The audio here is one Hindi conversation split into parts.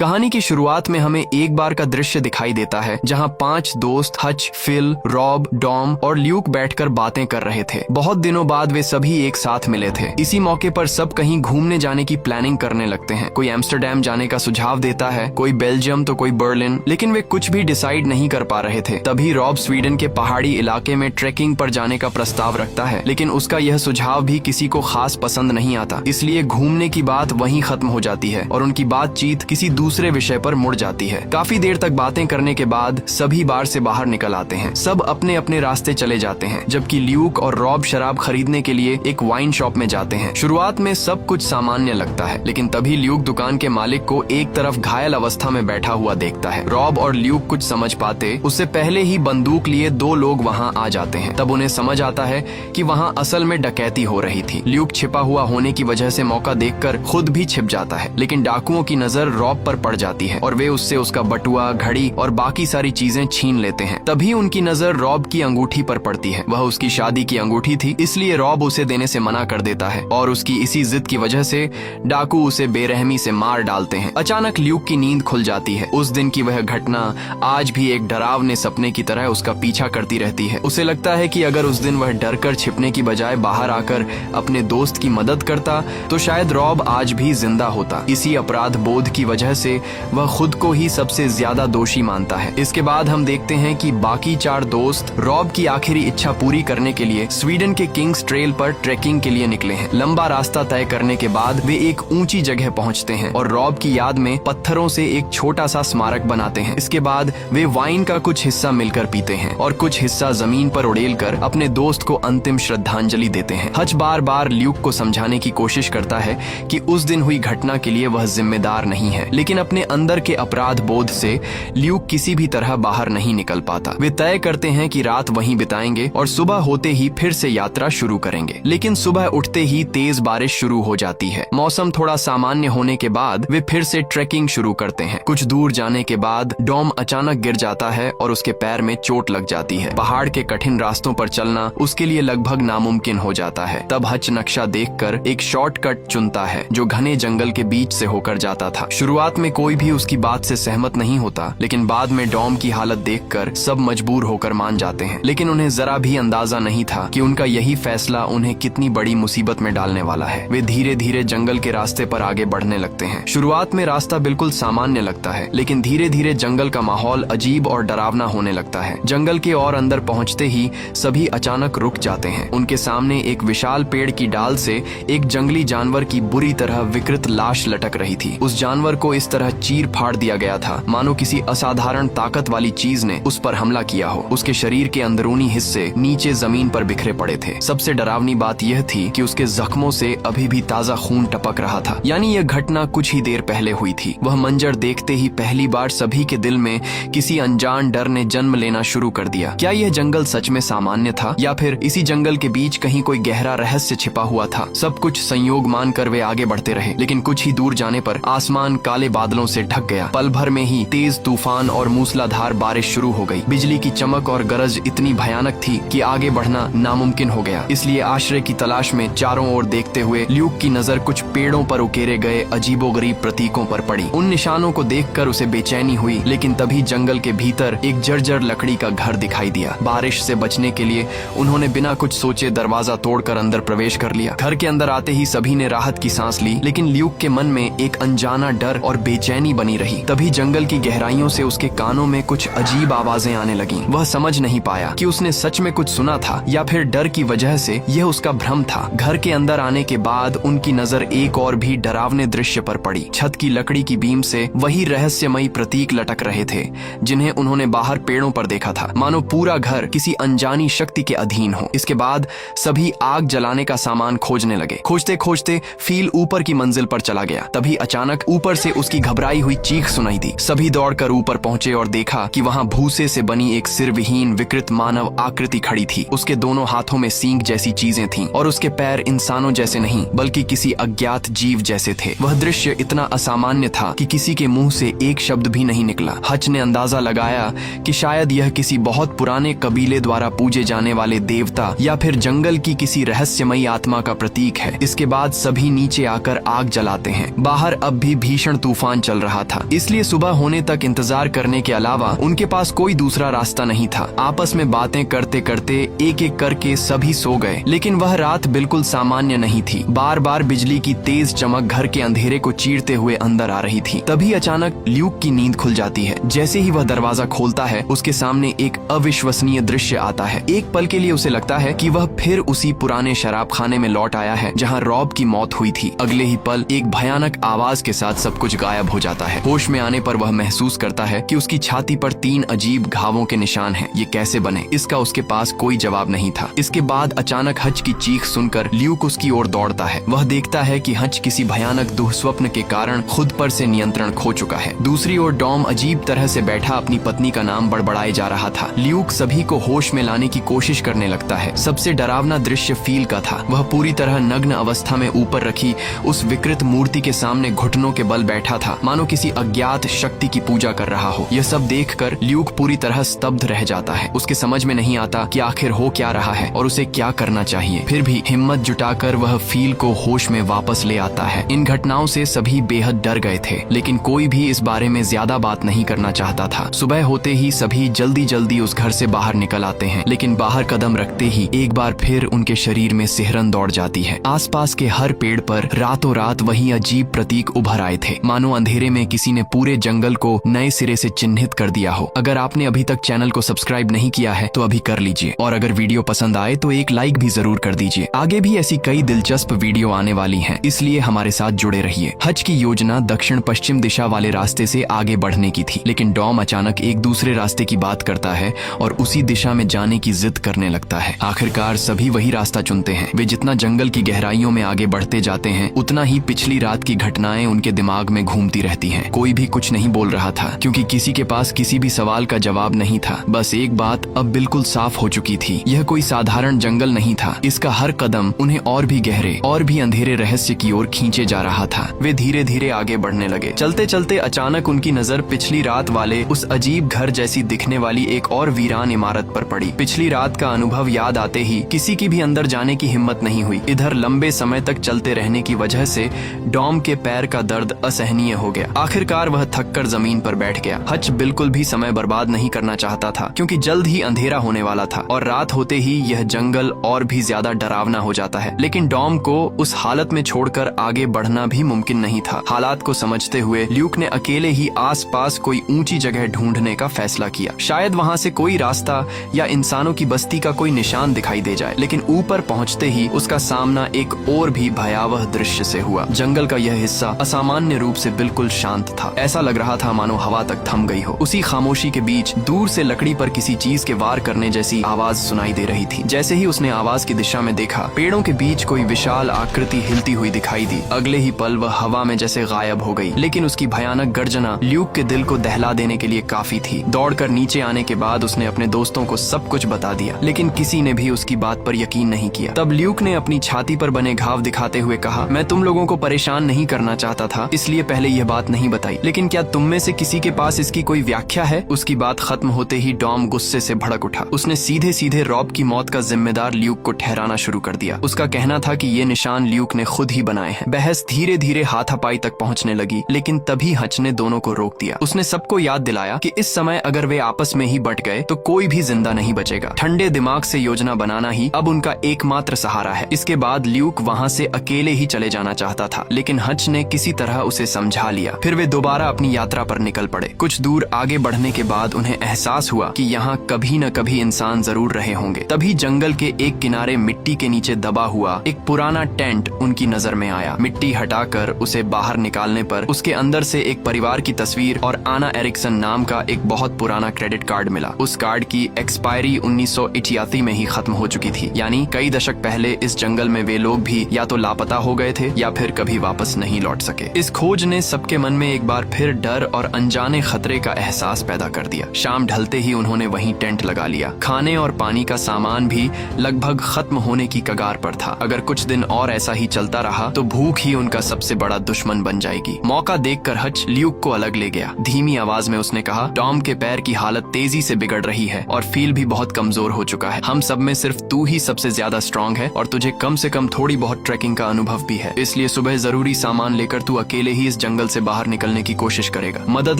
कहानी की शुरुआत में हमें एक बार का दृश्य दिखाई देता है जहां 5 दोस्त हच, फिल, रॉब, डॉम और ल्यूक बैठकर बातें कर रहे थे। बहुत दिनों बाद वे सभी एक साथ मिले थे। इसी मौके पर सब कहीं घूमने जाने की प्लानिंग करने लगते हैं। कोई एम्स्टर्डम जाने का सुझाव देता है, कोई बेल्जियम तो कोई बर्लिन, लेकिन वे कुछ भी डिसाइड नहीं कर पा रहे थे। तभी रॉब स्वीडन के पहाड़ी इलाके में ट्रेकिंग पर जाने का प्रस्ताव रखता है, लेकिन उसका यह सुझाव भी किसी को खास पसंद नहीं आता। इसलिए घूमने की बात वहीं खत्म हो जाती है और उनकी बातचीत किसी दूसरे विषय पर मुड़ जाती है। काफी देर तक बातें करने के बाद सभी बार से बाहर निकल आते हैं। सब अपने अपने रास्ते चले जाते हैं, जबकि ल्यूक और रॉब शराब खरीदने के लिए एक वाइन शॉप में जाते हैं। शुरुआत में सब कुछ सामान्य लगता है, लेकिन तभी ल्यूक दुकान के मालिक को एक तरफ घायल अवस्था में बैठा हुआ देखता है। रॉब और ल्यूक कुछ समझ पाते उससे पहले ही बंदूक लिए 2 लोग वहाँ आ जाते हैं। तब उन्हें समझ आता है कि वहाँ असल में डकैती हो रही थी। ल्यूक छिपा हुआ होने की वजह से मौका देखकर खुद भी छिप जाता है, लेकिन डाकुओं की नजर रॉब पर पड़ जाती है और वे उससे उसका बटुआ, घड़ी और बाकी सारी चीजें छीन लेते हैं। तभी उनकी नजर रॉब की अंगूठी पर पड़ती है। वह उसकी शादी की अंगूठी थी, इसलिए रॉब उसे देने से मना कर देता है और उसकी इसी जिद की वजह से डाकू उसे बेरहमी से मार डालते हैं। अचानक ल्यूक की नींद खुल जाती है। उस दिन की वह घटना आज भी एक डरावने सपने की तरह उसका पीछा करती रहती है। उसे लगता है कि अगर उस दिन वह डर कर छिपने की बजाय बाहर आकर अपने दोस्त की मदद करता तो शायद रॉब आज भी जिंदा होता। इसी अपराध बोध की वजह से वह खुद को ही सबसे ज्यादा दोषी मानता है। इसके बाद हम देखते हैं कि बाकी 4 दोस्त रॉब की आखिरी इच्छा पूरी करने के लिए स्वीडन के किंग्स ट्रेल पर ट्रैकिंग के लिए निकले हैं। लंबा रास्ता तय करने के बाद वे एक ऊंची जगह पहुंचते हैं और रॉब की याद में पत्थरों से एक छोटा सा स्मारक बनाते हैं। इसके बाद वे वाइन का कुछ हिस्सा मिलकर पीते हैं और कुछ हिस्सा जमीन पर उड़ेलकर अपने दोस्त को अंतिम श्रद्धांजलि देते हैं। हच बार बार ल्यूक को समझाने की कोशिश करता है कि उस दिन हुई घटना के लिए वह जिम्मेदार नहीं है, लेकिन अपने अंदर के अपराध बोध से ल्यूक किसी भी तरह बाहर नहीं निकल पाता। वे तय करते हैं कि रात वहीं बिताएंगे और सुबह होते ही फिर से यात्रा शुरू करेंगे। लेकिन सुबह उठते ही तेज बारिश शुरू हो जाती है। मौसम थोड़ा सामान्य होने के बाद वे फिर से ट्रैकिंग शुरू करते हैं। कुछ दूर जाने के बाद डॉम अचानक गिर जाता है और उसके पैर में चोट लग जाती है। पहाड़ के कठिन रास्तों पर चलना उसके लिए लगभग नामुमकिन हो जाता है। तब हच नक्शा देखकर एक शॉर्टकट चुनता है जो घने जंगल के बीच से होकर जाता था। शुरुआत में कोई भी उसकी बात से सहमत नहीं होता, लेकिन बाद में डॉम की हालत देखकर सब मजबूर होकर मान जाते हैं। लेकिन उन्हें जरा भी अंदाजा नहीं था कि उनका यही फैसला उन्हें कितनी बड़ी मुसीबत में डालने वाला है। वे धीरे धीरे जंगल के रास्ते पर आगे बढ़ने लगते हैं। शुरुआत में रास्ता बिल्कुल सामान्य लगता है, लेकिन धीरे धीरे जंगल का माहौल अजीब और डरावना होने लगता है। जंगल के और अंदर पहुंचते ही सभी अचानक रुक जाते हैं। उनके सामने एक विशाल पेड़ की डाल से एक जंगली जानवर की बुरी तरह विकृत लाश लटक रही थी। उस जानवर को इस तरह चीर फाड़ दिया गया था मानो किसी असाधारण ताकत वाली चीज ने उस पर हमला किया हो। उसके शरीर के अंदरूनी हिस्से नीचे जमीन पर बिखरे पड़े थे। सबसे डरावनी बात यह थी कि उसके जख्मों से अभी भी ताजा खून टपक रहा था, यानी यह घटना कुछ ही देर पहले हुई थी। वह मंजर देखते ही पहली बार सभी के दिल में किसी अनजान डर ने जन्म लेना शुरू कर दिया। क्या यह जंगल सच में सामान्य था या फिर इसी जंगल के बीच कहीं कोई गहरा रहस्य छिपा हुआ था? सब कुछ संयोग मानकर वे आगे बढ़ते रहे, लेकिन कुछ ही दूर जाने पर आसमान काले बादलों से ढक गया। पल भर में ही तेज तूफान और मूसलाधार बारिश शुरू हो गई। बिजली की चमक और गरज इतनी भयानक थी कि आगे बढ़ना नामुमकिन हो गया। इसलिए आश्रय की तलाश में चारों ओर देखते हुए ल्यूक की नजर कुछ पेड़ों पर उकेरे गए अजीबोगरीब प्रतीकों पर पड़ी। उन निशानों को देखकर उसे बेचैनी हुई, लेकिन तभी जंगल के भीतर एक जर्जर लकड़ी का घर दिखाई दिया। बारिश से बचने के लिए उन्होंने बिना कुछ सोचे दरवाजा तोड़कर अंदर प्रवेश कर लिया। घर के अंदर आते ही सभी ने राहत की सांस ली, लेकिन ल्यूक के मन में एक अनजाना डर और बेचैनी बनी रही। तभी जंगल की गहराइयों से उसके कानों में कुछ अजीब आवाजें आने लगीं। वह समझ नहीं पाया कि उसने सच में कुछ सुना था या फिर डर की वजह से यह उसका भ्रम था। घर के अंदर आने के बाद उनकी नजर एक और भी डरावने दृश्य पर पड़ी। छत की लकड़ी की बीम से वही रहस्यमयी प्रतीक लटक रहे थे जिन्हें उन्होंने बाहर पेड़ों पर देखा था, मानो पूरा घर किसी अनजानी शक्ति के अधीन हो। इसके बाद सभी आग जलाने का सामान खोजने लगे। खोजते खोजते फील ऊपर की मंजिल पर चला गया। तभी अचानक ऊपर से उसकी घबराई हुई चीख सुनाई दी। सभी दौड़कर ऊपर पहुंचे और देखा कि वहां भूसे से बनी एक सिरविहीन विकृत मानव आकृति खड़ी थी। उसके दोनों हाथों में सींग जैसी चीजें थीं और उसके पैर इंसानों जैसे नहीं बल्कि किसी अज्ञात जीव जैसे थे। वह दृश्य इतना असामान्य था कि किसी के मुंह से एक शब्द भी नहीं निकला। हच ने अंदाजा लगाया कि शायद यह किसी बहुत पुराने कबीले द्वारा पूजे जाने वाले देवता या फिर जंगल की किसी रहस्यमयी आत्मा का प्रतीक है। इसके बाद सभी नीचे आकर आग जलाते हैं। बाहर अब भी भीषण तूफान तूफान चल रहा था, इसलिए सुबह होने तक इंतजार करने के अलावा उनके पास कोई दूसरा रास्ता नहीं था। आपस में बातें करते करते एक एक करके सभी सो गए, लेकिन वह रात बिल्कुल सामान्य नहीं थी। बार बार बिजली की तेज चमक घर के अंधेरे को चीरते हुए अंदर आ रही थी। तभी अचानक ल्यूक की नींद खुल जाती है। जैसे ही वह दरवाजा खोलता है, उसके सामने एक अविश्वसनीय दृश्य आता है। एक पल के लिए उसे लगता है कि वह फिर उसी पुराने शराब खाने में लौट आया है जहाँ रॉब की मौत हुई थी। अगले ही पल एक भयानक आवाज के साथ सब कुछ गायब हो जाता है। होश में आने पर वह महसूस करता है कि उसकी छाती पर 3 अजीब घावों के निशान हैं। ये कैसे बने, इसका उसके पास कोई जवाब नहीं था। इसके बाद अचानक हच की चीख सुनकर ल्यूक उसकी ओर दौड़ता है। वह देखता है कि हच किसी भयानक दुःस्वप्न के कारण खुद पर से नियंत्रण खो चुका है। दूसरी ओर डॉम अजीब तरह से बैठा अपनी पत्नी का नाम बड़बड़ाए जा रहा था। ल्यूक सभी को होश में लाने की कोशिश करने लगता है। सबसे डरावना दृश्य फील का था। वह पूरी तरह नग्न अवस्था में ऊपर रखी उस विकृत मूर्ति के सामने घुटनों के बल बैठा था, मानो किसी अज्ञात शक्ति की पूजा कर रहा हो। यह सब देखकर ल्यूक पूरी तरह स्तब्ध रह जाता है। उसके समझ में नहीं आता कि आखिर हो क्या रहा है और उसे क्या करना चाहिए। फिर भी हिम्मत जुटाकर वह फील को होश में वापस ले आता है। इन घटनाओं से सभी बेहद डर गए थे, लेकिन कोई भी इस बारे में ज्यादा बात नहीं करना चाहता था। सुबह होते ही सभी जल्दी जल्दी उस घर से बाहर निकल आते हैं, लेकिन बाहर कदम रखते ही एक बार फिर उनके शरीर में सिहरन दौड़ जाती है। आसपास के हर पेड़ पर रातों रात वही अजीब प्रतीक उभर आए थे, मानो अंधेरे में किसी ने पूरे जंगल को नए सिरे से चिन्हित कर दिया हो। अगर आपने अभी तक चैनल को सब्सक्राइब नहीं किया है तो अभी कर लीजिए, और अगर वीडियो पसंद आए तो एक लाइक भी जरूर कर दीजिए। आगे भी ऐसी कई दिलचस्प वीडियो आने वाली हैं, इसलिए हमारे साथ जुड़े रहिए। हज की योजना दक्षिण पश्चिम दिशा वाले रास्ते से आगे बढ़ने की थी, लेकिन डॉम अचानक एक दूसरे रास्ते की बात करता है और उसी दिशा में जाने की जिद करने लगता है। आखिरकार सभी वही रास्ता चुनते हैं। वे जितना जंगल की गहराइयों में आगे बढ़ते जाते हैं, उतना ही पिछली रात की घटनाएं उनके दिमाग में घूमती रहती हैं। कोई भी कुछ नहीं बोल रहा था, क्योंकि किसी के पास किसी भी सवाल का जवाब नहीं था। बस एक बात अब बिल्कुल साफ हो चुकी थी, यह कोई साधारण जंगल नहीं था। इसका हर कदम उन्हें और भी गहरे और भी अंधेरे रहस्य की ओर खींचे जा रहा था। वे धीरे धीरे आगे बढ़ने लगे। चलते चलते अचानक उनकी नजर पिछली रात वाले उस अजीब घर जैसी दिखने वाली एक और वीरान इमारत पर पड़ी। पिछली रात का अनुभव याद आते ही किसी की भी अंदर जाने की हिम्मत नहीं हुई। इधर लंबे समय तक चलते रहने की वजह से डॉम के पैर का दर्द असहनीय हो गया। आखिरकार वह थककर जमीन पर बैठ गया। हच बिल्कुल भी समय बर्बाद नहीं करना चाहता था, क्योंकि जल्द ही अंधेरा होने वाला था और रात होते ही यह जंगल और भी ज्यादा डरावना हो जाता है। लेकिन डॉम को उस हालत में छोड़कर आगे बढ़ना भी मुमकिन नहीं था। हालात को समझते हुए ल्यूक ने अकेले ही आसपास कोई ऊंची जगह ढूंढने का फैसला किया। शायद वहां से कोई रास्ता या इंसानों की बस्ती का कोई निशान दिखाई दे जाए। लेकिन ऊपर पहुंचते ही उसका सामना एक और भी भयावह दृश्य से हुआ। जंगल का यह हिस्सा असामान्य रूप से बिल्कुल शांत था। ऐसा लग रहा था मानो हवा तक थम गई हो। उसी खामोशी के बीच दूर से लकड़ी पर किसी चीज के वार करने जैसी आवाज सुनाई दे रही थी। जैसे ही उसने आवाज की दिशा में देखा, पेड़ों के बीच कोई विशाल आकृति हिलती हुई दिखाई दी। अगले ही पल वह हवा में जैसे गायब हो गई। लेकिन उसकी भयानक गर्जना ल्यूक के दिल को दहला देने के लिए काफी थी। दौड़कर नीचे आने के बाद उसने अपने दोस्तों को सब कुछ बता दिया, लेकिन किसी ने भी उसकी बात पर यकीन नहीं किया। तब ल्यूक ने अपनी छाती पर बने घाव दिखाते हुए कहा, मैं तुम लोगों को परेशान नहीं करना चाहता था, इसलिए पहले यह बात नहीं बताई। लेकिन क्या तुम में से किसी के पास इसकी कोई व्याख्या है? उसकी बात खत्म होते ही डॉम गुस्से से भड़क उठा। उसने सीधे सीधे रॉब की मौत का जिम्मेदार ल्यूक को ठहराना शुरू कर दिया। उसका कहना था कि ये निशान ल्यूक ने खुद ही बनाए हैं। बहस धीरे धीरे हाथापाई तक पहुंचने लगी, लेकिन तभी हच ने दोनों को रोक दिया। उसने सबको याद दिलाया कि इस समय अगर वे आपस में ही बट गए तो कोई भी जिंदा नहीं बचेगा। ठंडे दिमाग से योजना बनाना ही अब उनका एकमात्र सहारा है। इसके बाद ल्यूक वहाँ से अकेले ही चले जाना चाहता था, लेकिन हच ने किसी तरह उसे समझा लिया। फिर वे दोबारा अपनी यात्रा पर निकल पड़े। कुछ दूर आगे बढ़ने के बाद उन्हें एहसास हुआ कि यहाँ कभी न कभी इंसान जरूर रहे होंगे। तभी जंगल के एक किनारे मिट्टी के नीचे दबा हुआ एक पुराना टेंट उनकी नजर में आया। मिट्टी हटाकर उसे बाहर निकालने पर उसके अंदर से एक परिवार की तस्वीर और आना एरिक्सन नाम का एक बहुत पुराना क्रेडिट कार्ड मिला। उस कार्ड की एक्सपायरी 1988 में ही खत्म हो चुकी थी, यानी कई दशक पहले इस जंगल में वे लोग भी या तो लापता हो गए थे या फिर कभी वापस नहीं लौट सके। इस खोज ने सबके मन में एक बार फिर डर और अनजाने खतरे का एहसास पैदा कर दिया। शाम ढलते ही उन्होंने वहीं टेंट लगा लिया। खाने और पानी का सामान भी लगभग खत्म होने की कगार पर था। अगर कुछ दिन और ऐसा ही चलता रहा तो भूख ही उनका सबसे बड़ा दुश्मन बन जाएगी। मौका देखकर हच ल्यूक को अलग ले गया। धीमी आवाज में उसने कहा, टॉम के पैर की हालत तेजी से बिगड़ रही है और फील भी बहुत कमजोर हो चुका है। हम सब में सिर्फ तू ही सबसे ज्यादा स्ट्रांग है और तुझे कम से कम थोड़ी बहुत ट्रैकिंग का अनुभव भी है। इसलिए सुबह जरूरी सामान लेकर तू अकेले ही इस जंगल से बाहर निकलने की कोशिश करेगा। मदद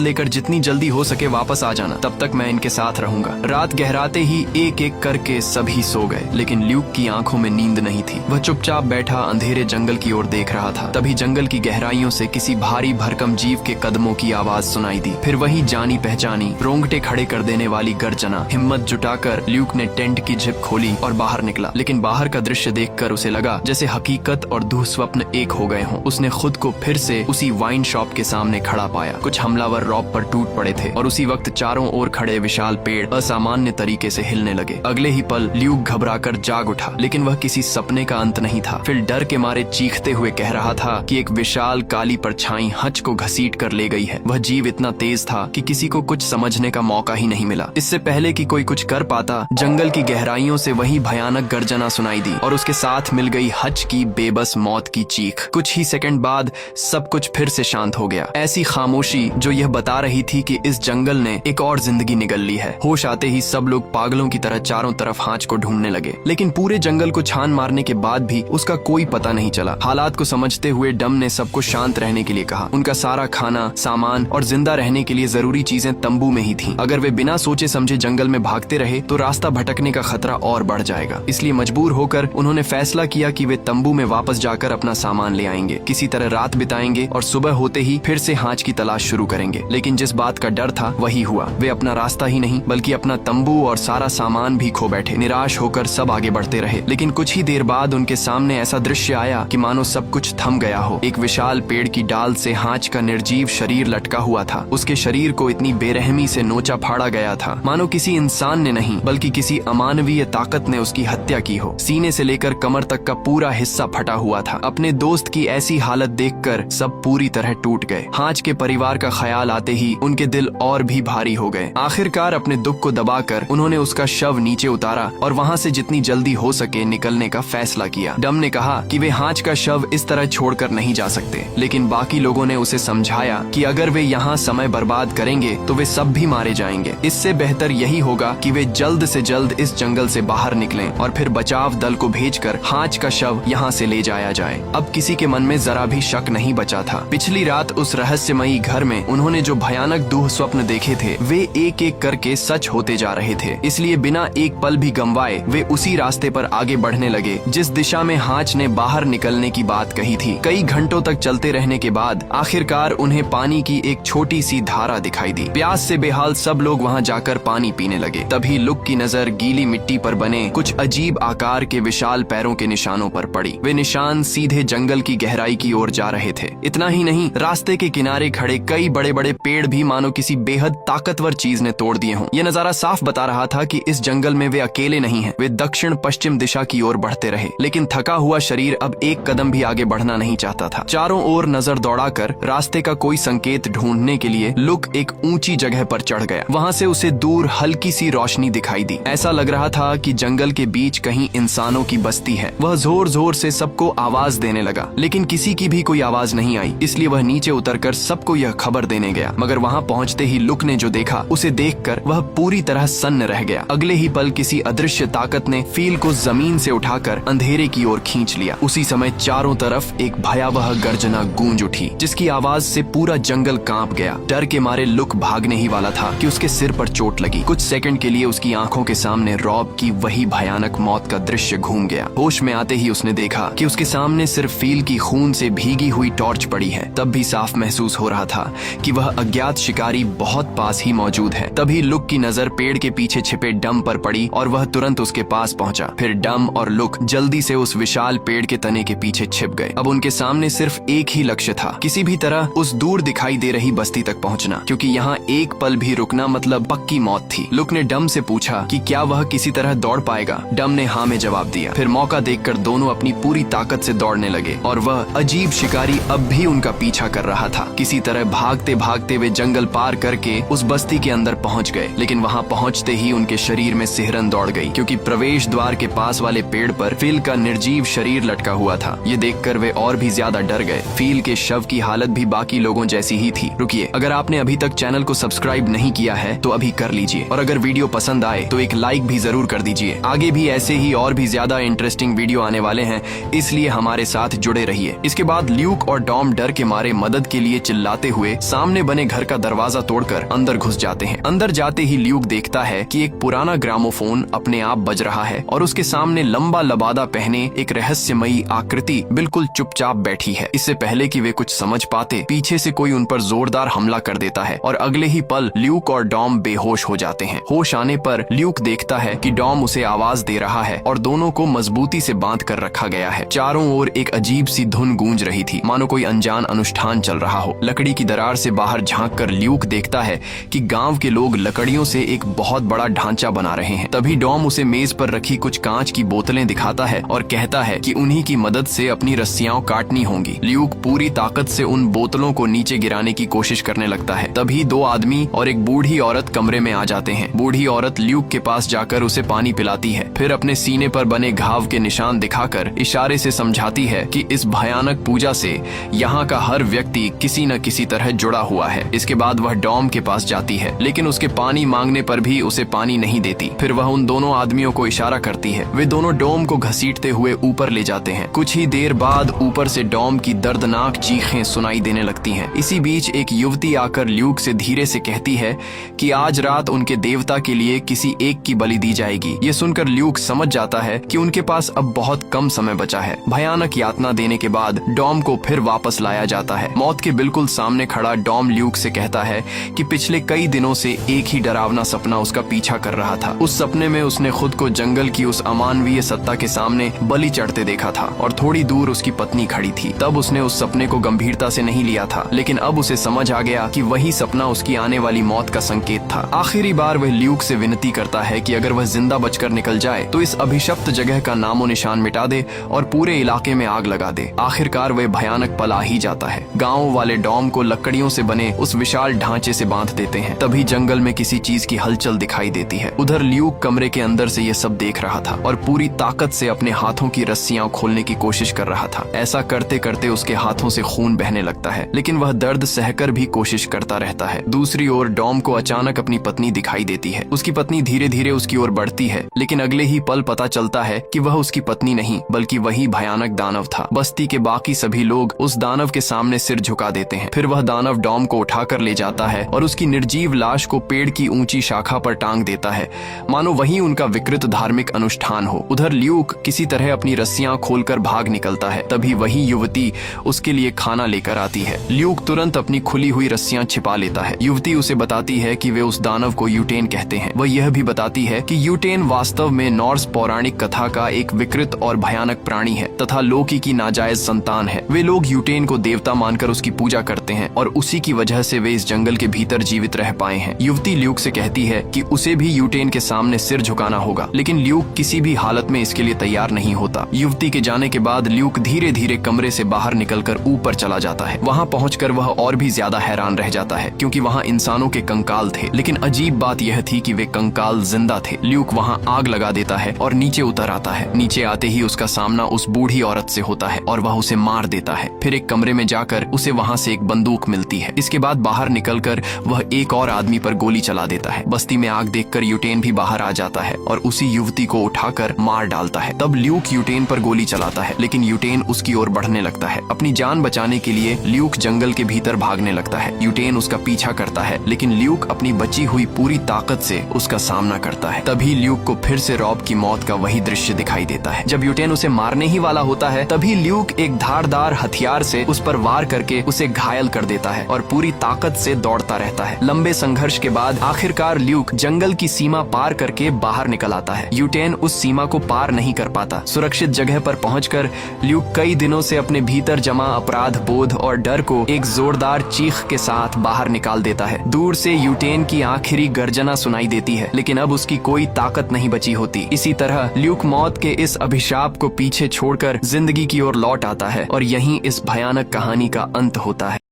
लेकर जितनी जल्दी हो सके वापस आ जाना, तब तक मैं इनके साथ रहूंगा। रात गहराते ही एक एक करके सभी सो गए, लेकिन ल्यूक की आंखों में नींद नहीं थी। वह चुपचाप बैठा अंधेरे जंगल की ओर देख रहा था। तभी जंगल की गहराइयों से किसी भारी भरकम जीव के कदमों की आवाज सुनाई दी। फिर वही जानी पहचानी रोंगटे खड़े कर देने वाली गर्जना। हिम्मत जुटाकर ल्यूक ने टेंट की जिप खोली और बाहर निकला, लेकिन बाहर का दृश्य देखकर उसे लगा जैसे हकीकत और दुःस्वप्न एक हो गए हों। उसने खुद को फिर से उसी वाइन शॉप के सामने खड़ा पाया। कुछ हमलावर रॉब पर टूट पड़े थे और उसी वक्त चारों ओर खड़े विशाल पेड़ असामान्य तरीके से हिलने लगे। अगले ही पल ल्यूक घबराकर जाग उठा, लेकिन वह किसी सपने का अंत नहीं था। फिर डर के मारे चीखते हुए कह रहा था कि एक विशाल काली परछाई हच को घसीट कर ले गई है। वह जीव इतना तेज था कि किसी को कुछ समझने का मौका ही नहीं मिला। इससे पहले कि कोई कुछ कर पाता, जंगल की गहराइयों से वही भयानक गर्जना सुनाई दी और उसके साथ मिल गई हच की बेबस मौत की चीख। कुछ ही सेकंड बाद सब कुछ फिर से शांत हो गया। ऐसी खामोशी जो यह बता रही थी कि इस जंगल ने एक और जिंदगी निगल ली है। होश आते ही सब लोग पागलों की तरह चारों तरफ हाच को ढूंढने लगे, लेकिन पूरे जंगल को छान मारने के बाद भी उसका कोई पता नहीं चला। हालात को समझते हुए डम ने सबको शांत रहने के लिए कहा। उनका सारा खाना, सामान और जिंदा रहने के लिए जरूरी चीजें तंबू में ही थी। अगर वे बिना सोचे समझे जंगल में भागते रहे तो रास्ता भटकने का खतरा और बढ़ जाएगा। इसलिए मजबूर होकर उन्होंने फैसला किया कि वे तंबू में वापस जाकर अपना सामान ले आएंगे, किसी तरह रात बिताएंगे और सुबह होते ही फिर से हाच की तलाश शुरू करेंगे। लेकिन जिस बात का डर था वही हुआ। वे अपना रास्ता ही नहीं बल्कि अपना तंबू और सारा सामान भी खो बैठे। निराश होकर सब आगे बढ़ते रहे, लेकिन कुछ ही देर बाद उनके सामने ऐसा दृश्य आया कि मानो सब कुछ थम गया हो। एक विशाल पेड़ की डाल से हाच का निर्जीव शरीर लटका हुआ था। उसके शरीर को इतनी बेरहमी से नोचा फाड़ा गया था मानो किसी इंसान ने नहीं बल्कि किसी अमानवीय ताकत ने उसकी हत्या की हो। सीने से लेकर कमर तक का पूरा हिस्सा फटा हुआ था। अपने दोस्त की ऐसी हालत देखकर सब पूरी तरह टूट गए। हाच के परिवार का ख्याल आते ही उनके दिल और भी भारी हो गए। आखिरकार अपने दुख को दबाकर उन्होंने उसका शव नीचे उतारा और वहाँ से जितनी जल्दी हो सके निकलने का फैसला किया। डम ने कहा कि वे हाच का शव इस तरह छोड़कर नहीं जा सकते, लेकिन बाकी लोगों ने उसे समझाया कि अगर वे यहाँ समय बर्बाद करेंगे तो वे सब भी मारे जाएंगे। इससे बेहतर यही होगा कि वे जल्द से जल्द इस जंगल से बाहर निकलें और फिर बचाव दल को भेजकर हाच का शव यहाँ से ले जाया जाए। अब किसी के मन में जरा भी शक नहीं बचा था। पिछली रात उस रहस्यमयी घर में उन्होंने जो भयानक दुह स्वप्न देखे थे वे एक एक करके सच होते जा रहे थे। इसलिए बिना एक पल भी गंवाए वे उसी रास्ते पर आगे बढ़ने लगे जिस दिशा में हाच ने बाहर निकलने की बात कही थी। कई घंटों तक चलते रहने के बाद आखिरकार उन्हें पानी की एक छोटी सी धारा दिखाई दी। प्यास से बेहाल सब लोग वहाँ जाकर पानी पीने लगे। तभी लुक की नजर गीली मिट्टी पर बने कुछ अजीब आकार के विशाल पैरों के निशानों पर पड़ी। वे निशान सीधे जंगल की गहराई की ओर जा रहे थे। इतना ही नहीं, रास्ते के किनारे खड़े कई बड़े बड़े पेड़ भी मानो किसी बेहद ताकतवर चीज ने तोड़ दिए हों। यह नजारा साफ बता रहा था कि इस जंगल में वे अकेले नहीं हैं। वे दक्षिण पश्चिम दिशा की ओर बढ़ते रहे, लेकिन थका हुआ शरीर अब एक कदम भी आगे बढ़ना नहीं चाहता था। चारों ओर नजर दौड़ाकर रास्ते का कोई संकेत ढूंढने के लिए लुक एक ऊंची जगह पर चढ़ गया। वहाँ से उसे दूर हल्की सी रोशनी दिखाई दी। ऐसा लग रहा था कि जंगल के बीच कहीं इंसानों की बस्ती है। वह जोर जोर से सबको आवाज देने लगा, लेकिन किसी की भी कोई आवाज नहीं आई। इसलिए वह नीचे उतरकर सबको यह खबर देने गया। मगर वहाँ पहुँचते ही लुक ने जो देखा उसे देखकर वह पूरी तरह सन्न रह गया। अगले ही पल किसी अदृश्य ताकत ने फील को जमीन से उठाकर अंधेरे की ओर खींच लिया। उसी समय चारों तरफ एक भयावह गर्जना गूंज उठी, जिसकी आवाज से पूरा जंगल कांप गया। डर के मारे लुक भागने ही वाला था कि उसके सिर पर चोट लगी। कुछ सेकंड के लिए उसकी आंखों के सामने रॉब की वही भयानक मौत का दृश्य घूम गया। होश में आते ही उसने देखा कि उसके सामने सिर्फ फील की खून से भीगी हुई टॉर्च पड़ी है। तब भी साफ महसूस हो रहा था कि वह अज्ञात शिकारी बहुत पास ही मौजूद है। तभी लुक की नजर पेड़ के पीछे छिपे डम पर पड़ी और वह तुरंत उसके पास पहुंचा। फिर डम और लुक जल्दी से उस विशाल पेड़ के तने के पीछे छिप गए। अब उनके सामने सिर्फ एक ही लक्ष्य था, किसी भी तरह उस दूर दिखाई दे रही बस्ती तक पहुंचना, क्योंकि यहाँ एक पल भी रुकना मतलब पक्की मौत थी। लुक ने डम से पूछा कि क्या वह किसी तरह दौड़ पाएगा। डम ने हाँ में जवाब दिया। फिर मौका देखकर दोनों अपनी पूरी ताकत से दौड़ने लगे और वह अजीब शिकारी अब भी उनका पीछा कर रहा था। किसी तरह भागते भागते वे जंगल पार करके उस बस्ती के अंदर पहुंच गए, लेकिन वहां पहुंचते ही उनके शरीर में सिहरन दौड़ गई, क्योंकि प्रवेश द्वार के पास वाले पेड़ पर फील का निर्जीव शरीर लटका हुआ था। ये देखकर वे और भी ज्यादा डर गए। फील के शव की हालत भी बाकी लोगों जैसी ही थी। रुकिए, अगर आपने अभी तक चैनल को सब्सक्राइब नहीं किया है तो अभी कर लीजिए, और अगर वीडियो पसंद आए तो एक लाइक भी जरूर कर दीजिए। आगे भी ऐसे ही और भी ज्यादा इंटरेस्टिंग वीडियो आने वाले हैं, इसलिए हमारे साथ जुड़े रहिए। इसके बाद ल्यूक और डॉम डर के मारे मदद के लिए चिल्लाते हुए सामने बने घर का दरवाजा तोड़कर अंदर घुस जाते हैं। अंदर जाते ही ल्यूक देखता है कि एक पुराना ग्रामोफोन अपने आप बज रहा है और उसके सामने लंबा लबादा पहने एक रहस्यमयी आकृति बिल्कुल चुपचाप बैठी है। इससे पहले कि वे कुछ समझ पाते, पीछे से कोई उन पर जोरदार हमला कर देता है और अगले ही पल ल्यूक और डॉम बेहोश हो जाते हैं। होश आने पर ल्यूक देखता है कि डॉम उसे आवाज दे रहा है और दोनों को मजबूती से बांध कर रखा गया है। चारों ओर एक अजीब सी धुन गूंज रही थी, मानो कोई अनजान अनुष्ठान चल रहा हो। लकड़ी की दरार से बाहर झांक कर ल्यूक देखता है कि गांव के लोग लकड़ियों से एक बहुत बड़ा ढांचा बना रहे हैं। तभी डॉम उसे मेज पर रखी कुछ कांच की बोतलें दिखाता है और कहता है कि उन्हीं की मदद से अपनी रस्सियां काटनी होंगी। ल्यूक पूरी ताकत से उन बोतलों को नीचे गिराने की कोशिश करने लगता है। तभी दो आदमी और एक बूढ़ी औरत कमरे में आ जाते हैं। बूढ़ी औरत ल्यूक के पास जाकर उसे पानी पिलाती है, फिर अपने सीने पर बने घाव के निशान दिखाकर इशारे से समझाती है कि इस भयानक पूजा से यहाँ का हर व्यक्ति किसी न किसी तरह जुड़ा हुआ है। इसके बाद वह डॉम के पास जाती है, लेकिन उसके पानी मांगने पर भी उसे पानी नहीं देती। फिर वह उन दोनों आदमियों को इशारा करती है। वे दोनों डॉम को घसीटते हुए ऊपर ले जाते हैं। कुछ ही देर बाद ऊपर से डॉम की दर्दनाक चीखें सुनाई देने लगती हैं। इसी बीच एक युवती आकर ल्यूक से धीरे से कहती है कि आज रात उनके देवता के लिए किसी एक की बलि दी जाएगी। ये सुनकर ल्यूक समझ जाता है कि उनके पास अब बहुत कम समय बचा है। भयानक यातना देने के बाद डॉम को फिर वापस लाया जाता है। मौत के बिल्कुल सामने खड़ा डॉम ल्यूक से कहता है कि पिछले कई दिनों से एक ही डरावना सपना उसका पीछा कर रहा था। उस सपने में उसने खुद को जंगल की उस अमानवीय सत्ता के सामने बलि चढ़ते देखा था और थोड़ी दूर उसकी पत्नी खड़ी थी। तब उसने उस सपने को गंभीरता से नहीं लिया था, लेकिन अब उसे समझ आ गया कि वही सपना उसकी आने वाली मौत का संकेत था। आखिरी बार वह ल्यूक से विनती करता है कि अगर वह जिंदा बचकर निकल जाए तो इस अभिशप्त जगह का नामो निशान मिटा दे और पूरे इलाके में आग लगा दे। आखिरकार वह भयानक पल आ ही जाता है। गाँव वाले डॉम को लकड़ियों से बने उस विशाल ढांचे से बांध देते हैं। तभी जंगल में किसी चीज की हलचल दिखाई देती है। उधर ल्यूक कमरे के अंदर से ये सब देख रहा था और पूरी ताकत से अपने हाथों की रस्सियां खोलने की कोशिश कर रहा था। ऐसा करते करते उसके हाथों से खून बहने लगता है, लेकिन वह दर्द सहकर भी कोशिश करता रहता है। दूसरी ओर डॉम को अचानक अपनी पत्नी दिखाई देती है। उसकी पत्नी धीरे धीरे उसकी ओर बढ़ती है, लेकिन अगले ही पल पता चलता है कि वह उसकी पत्नी नहीं बल्कि वही भयानक दानव था। बस्ती के बाकी सभी लोग उस दानव के सामने सिर झुका देते हैं। फिर वह दानव डॉम को उठाकर ले जाता है और उसकी निर्जीव लाश को पेड़ की ऊंची शाखा पर टांग देता है, मानो वही उनका विकृत धार्मिक अनुष्ठान हो। उधर ल्यूक किसी तरह अपनी रस्सियां खोलकर भाग निकलता है। तभी वही युवती उसके लिए खाना लेकर आती है। ल्यूक तुरंत अपनी खुली हुई रस्सियां छिपा लेता है। युवती उसे बताती है कि वे उस दानव को यूटेन कहते हैं। वह यह भी बताती है कि यूटेन वास्तव में नॉर्स पौराणिक कथा का एक विकृत और भयानक प्राणी है तथा लोकी की नाजायज संतान है। वे लोग यूटेन को देवता मानकर उसकी पूजा करते हैं और उसी की वजह से वे इस जंगल के भीतर जीवित रह पाए हैं। युवती ल्यूक से कहती है कि उसे भी यूटेन के सामने सिर झुकाना होगा, लेकिन ल्यूक किसी भी हालत में इसके लिए तैयार नहीं होता। युवती के जाने के बाद ल्यूक धीरे धीरे कमरे से बाहर निकलकर ऊपर चला जाता है। वहाँ पहुंचकर वह और भी ज्यादा हैरान रह जाता है, क्योंकि वहाँ इंसानों के कंकाल थे, लेकिन अजीब बात यह थी कि वे कंकाल जिंदा थे। ल्यूक वहाँ आग लगा देता है और नीचे उतर आता है। नीचे आते ही उसका सामना उस बूढ़ी औरत से होता है और वह उसे मार देता है। फिर एक कमरे में जाकर उसे वहाँ से एक बंदूक मिलती है। इसके बाद बाहर निकलकर वह एक और आदमी पर गोली चला देता है। बस्ती में आग देखकर यूटेन भी बाहर आ जाता है और उसी युवती को उठाकर मार डालता है। तब ल्यूक यूटेन पर गोली चलाता है, लेकिन यूटेन उसकी ओर बढ़ने लगता है। अपनी जान बचाने के लिए ल्यूक जंगल के भीतर भागने लगता है। यूटेन उसका पीछा करता है, लेकिन ल्यूक अपनी बची हुई पूरी ताकत से उसका सामना करता है। तभी ल्यूक को फिर से रॉब की मौत का वही दृश्य दिखाई देता है। जब यूटेन उसे मारने ही वाला होता है, तभी ल्यूक एक धारदार हथियार से उस पर वार करके उसे घायल कर देता है और पूरी ताकत से दौड़ता रहता है। लंबे संघर्ष के बाद आखिरकार ल्यूक जंगल की सीमा पार करके बाहर निकल आता है। यूटेन उस सीमा को पार नहीं कर पाता। सुरक्षित जगह पर पहुंचकर ल्यूक कई दिनों से अपने भीतर जमा अपराध बोध और डर को एक जोरदार चीख के साथ बाहर निकाल देता है। दूर से यूटेन की आखिरी गर्जना सुनाई देती है, लेकिन अब उसकी कोई ताकत नहीं बची होती। इसी तरह ल्यूक मौत के इस अभिशाप को पीछे छोड़कर जिंदगी की ओर लौट आता है और यहीं इस भयानक कहानी का अंत होता है।